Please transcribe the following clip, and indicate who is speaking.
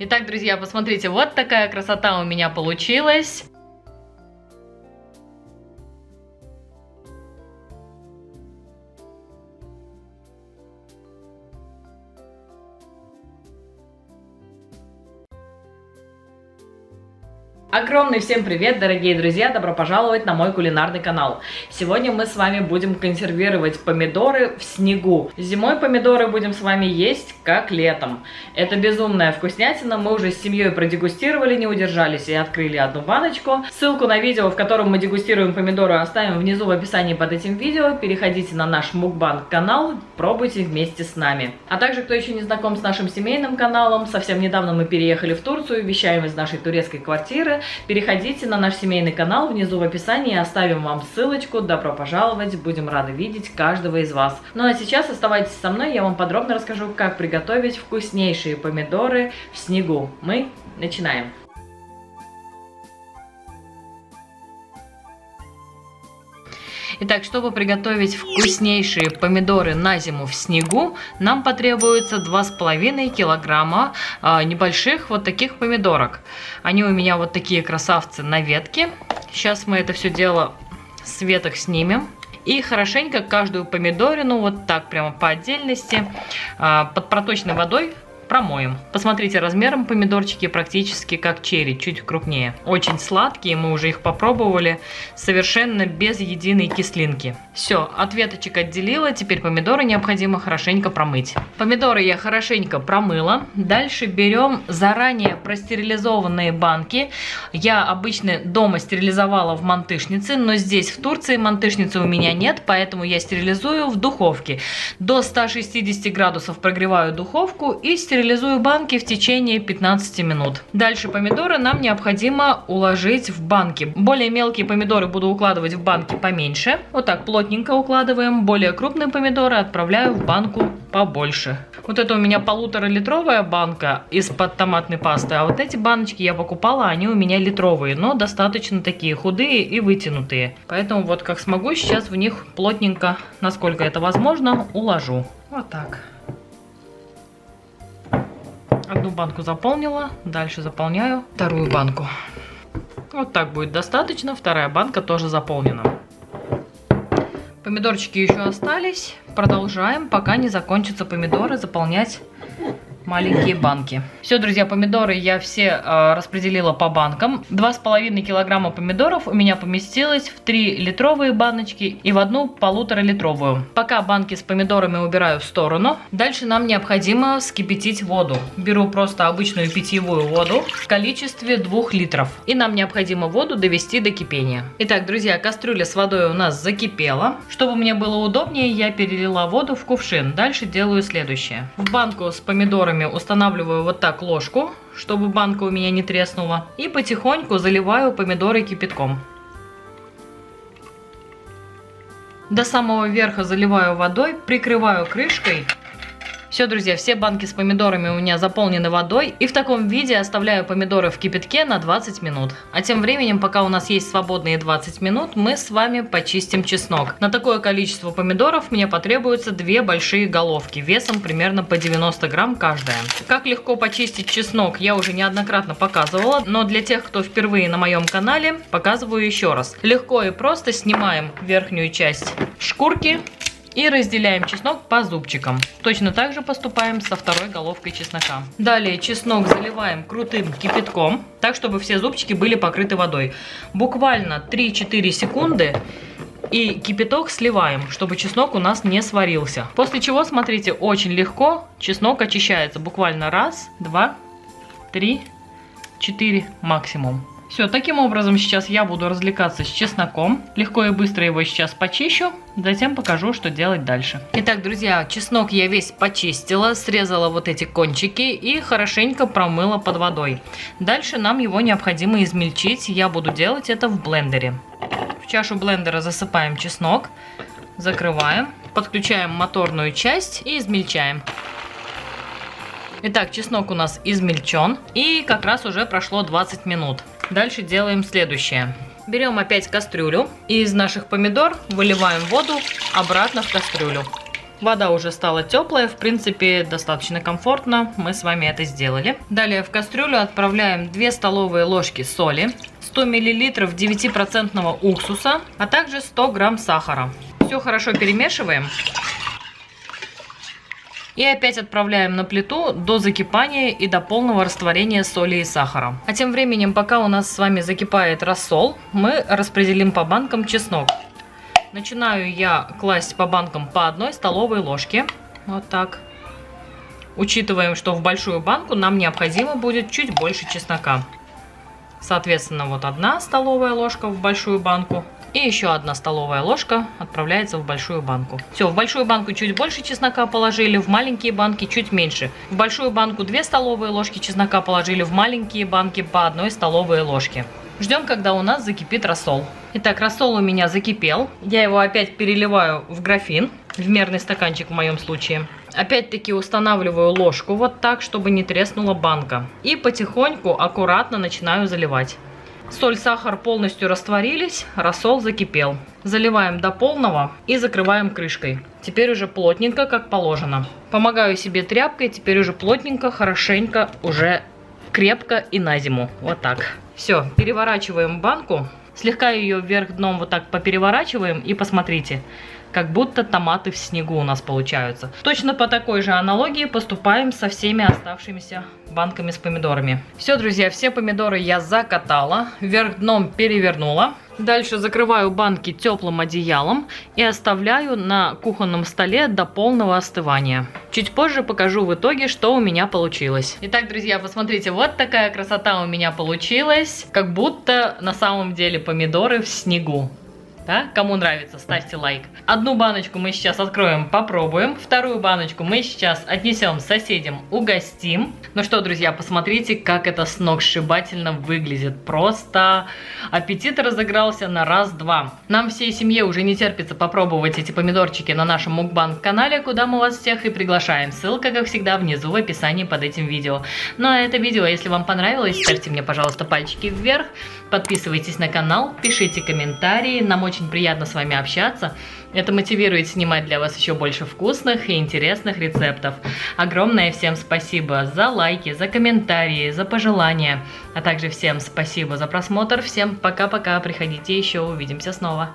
Speaker 1: Итак, друзья, посмотрите, вот такая красота у меня получилась. Огромный всем привет, дорогие друзья! Добро пожаловать на мой кулинарный канал. Сегодня мы с вами будем консервировать помидоры в снегу. Зимой помидоры будем с вами есть, как летом. Это безумная вкуснятина. Мы уже с семьей продегустировали, не удержались и открыли одну баночку. Ссылку на видео, в котором мы дегустируем помидоры, оставим внизу в описании под этим видео. Переходите на наш мукбанг канал, пробуйте вместе с нами. А также, кто еще не знаком с нашим семейным каналом, совсем недавно мы переехали в Турцию, вещаем из нашей турецкой квартиры. Переходите на наш семейный канал, внизу в описании оставим вам ссылочку. Добро пожаловать, будем рады видеть каждого из вас. Ну а сейчас оставайтесь со мной, я вам подробно расскажу, как приготовить вкуснейшие помидоры в снегу. Мы начинаем. Итак, чтобы приготовить вкуснейшие помидоры на зиму в снегу, нам потребуется 2,5 килограмма небольших вот таких помидорок. Они у меня вот такие красавцы на ветке. Сейчас мы это все дело с веток снимем. И хорошенько каждую помидорину вот так прямо по отдельности под проточной водой промоем. Посмотрите, размером помидорчики практически как черри, чуть крупнее. Очень сладкие, мы уже их попробовали, совершенно без единой кислинки. Все, от веточек отделила, теперь помидоры необходимо хорошенько промыть. Помидоры я хорошенько промыла. Дальше берем заранее простерилизованные банки. Я обычно дома стерилизовала в мантышнице, но здесь в Турции мантышницы у меня нет, поэтому я стерилизую в духовке. До 160 градусов прогреваю духовку и стерилизую банки в течение 15 минут. Дальше помидоры нам необходимо уложить в банки. Более мелкие помидоры буду укладывать в банки поменьше. Вот так плотненько укладываем. Более крупные помидоры отправляю в банку побольше. Вот это у меня 1,5-литровая банка из-под томатной пасты. А вот эти баночки я покупала, они у меня литровые, но достаточно такие худые и вытянутые. Поэтому вот как смогу, сейчас в них плотненько, насколько это возможно, уложу. Вот так. Одну банку заполнила, дальше заполняю вторую банку. Вот так будет достаточно, вторая банка тоже заполнена. Помидорчики еще остались. Продолжаем, пока не закончатся помидоры, заполнять маленькие банки. Все, друзья, помидоры я все распределила по банкам. 2,5 килограмма помидоров у меня поместилось в 3-литровые баночки и в одну 1,5-литровую. Пока банки с помидорами убираю в сторону. Дальше нам необходимо вскипятить воду. Беру просто обычную питьевую воду в количестве 2 литров. И нам необходимо воду довести до кипения. Итак, друзья, кастрюля с водой у нас закипела. Чтобы мне было удобнее, я перелила воду в кувшин. Дальше делаю следующее. В банку с помидорами устанавливаю вот так ложку, чтобы банка у меня не треснула. И потихоньку заливаю помидоры кипятком. До самого верха заливаю водой, прикрываю крышкой. Все, друзья, все банки с помидорами у меня заполнены водой. И в таком виде оставляю помидоры в кипятке на 20 минут. А тем временем, пока у нас есть свободные 20 минут, мы с вами почистим чеснок. На такое количество помидоров мне потребуются 2 большие головки, весом примерно по 90 грамм каждая. Как легко почистить чеснок, я уже неоднократно показывала, но для тех, кто впервые на моем канале, показываю еще раз. Легко и просто снимаем верхнюю часть шкурки и разделяем чеснок по зубчикам. Точно так же поступаем со второй головкой чеснока. Далее чеснок заливаем крутым кипятком, так чтобы все зубчики были покрыты водой. Буквально 3-4 секунды и кипяток сливаем, чтобы чеснок у нас не сварился. После чего, смотрите, очень легко чеснок очищается. Буквально 1, 2, 3, 4 максимум. Все, таким образом сейчас я буду развлекаться с чесноком. Легко и быстро его сейчас почищу, затем покажу, что делать дальше. Итак, друзья, чеснок я весь почистила, срезала вот эти кончики и хорошенько промыла под водой. Дальше нам его необходимо измельчить, я буду делать это в блендере. В чашу блендера засыпаем чеснок, закрываем, подключаем моторную часть и измельчаем. Итак, чеснок у нас измельчен и как раз уже прошло 20 минут. Дальше делаем следующее. Берем опять кастрюлю и из наших помидор выливаем воду обратно в кастрюлю. Вода уже стала теплая, в принципе, достаточно комфортно. Мы с вами это сделали. Далее в кастрюлю отправляем 2 столовые ложки соли, 100 мл 9% уксуса, а также 100 грамм сахара. Все хорошо перемешиваем. И опять отправляем на плиту до закипания и до полного растворения соли и сахара. А тем временем, пока у нас с вами закипает рассол, мы распределим по банкам чеснок. Начинаю я класть по банкам по 1 столовой ложке. Вот так. Учитываем, что в большую банку нам необходимо будет чуть больше чеснока. Соответственно, вот 1 столовая ложка в большую банку. И еще 1 столовая ложка отправляется в большую банку. Все, в большую банку чуть больше чеснока положили, в маленькие банки чуть меньше. В большую банку 2 столовые ложки чеснока положили, в маленькие банки по 1 столовой ложке. Ждем, когда у нас закипит рассол. Итак, рассол у меня закипел. Я его опять переливаю в графин, в мерный стаканчик в моем случае. Опять-таки устанавливаю ложку вот так, чтобы не треснула банка. И потихоньку, аккуратно начинаю заливать. Соль, сахар полностью растворились, рассол закипел. Заливаем до полного и закрываем крышкой. Теперь уже плотненько, как положено. Помогаю себе тряпкой, теперь уже плотненько, хорошенько, уже крепко и на зиму. Вот так. Все, переворачиваем банку. Слегка ее вверх дном вот так попереворачиваем и посмотрите, как будто томаты в снегу у нас получаются. Точно по такой же аналогии поступаем со всеми оставшимися банками с помидорами. Все, друзья, все помидоры я закатала, вверх дном перевернула. Дальше закрываю банки теплым одеялом и оставляю на кухонном столе до полного остывания. Чуть позже покажу в итоге, что у меня получилось. Итак, друзья, посмотрите, вот такая красота у меня получилась. Как будто на самом деле помидоры в снегу. Да? Кому нравится, ставьте лайк. 1 баночку мы сейчас откроем, попробуем. 2 баночку мы сейчас отнесем соседям, угостим. Ну что, друзья, посмотрите, как это сногсшибательно выглядит. Просто аппетит разыгрался на раз-два. Нам всей семье уже не терпится попробовать эти помидорчики на нашем мукбанг-канале, куда мы вас всех и приглашаем. Ссылка, как всегда, внизу в описании под этим видео. Ну а это видео, если вам понравилось, ставьте мне, пожалуйста, пальчики вверх. Подписывайтесь на канал, пишите комментарии. Нам очень приятно с вами общаться. Это мотивирует снимать для вас еще больше вкусных и интересных рецептов. Огромное всем спасибо за лайки, за комментарии, за пожелания. А также всем спасибо за просмотр. Всем пока-пока. Приходите еще, увидимся снова.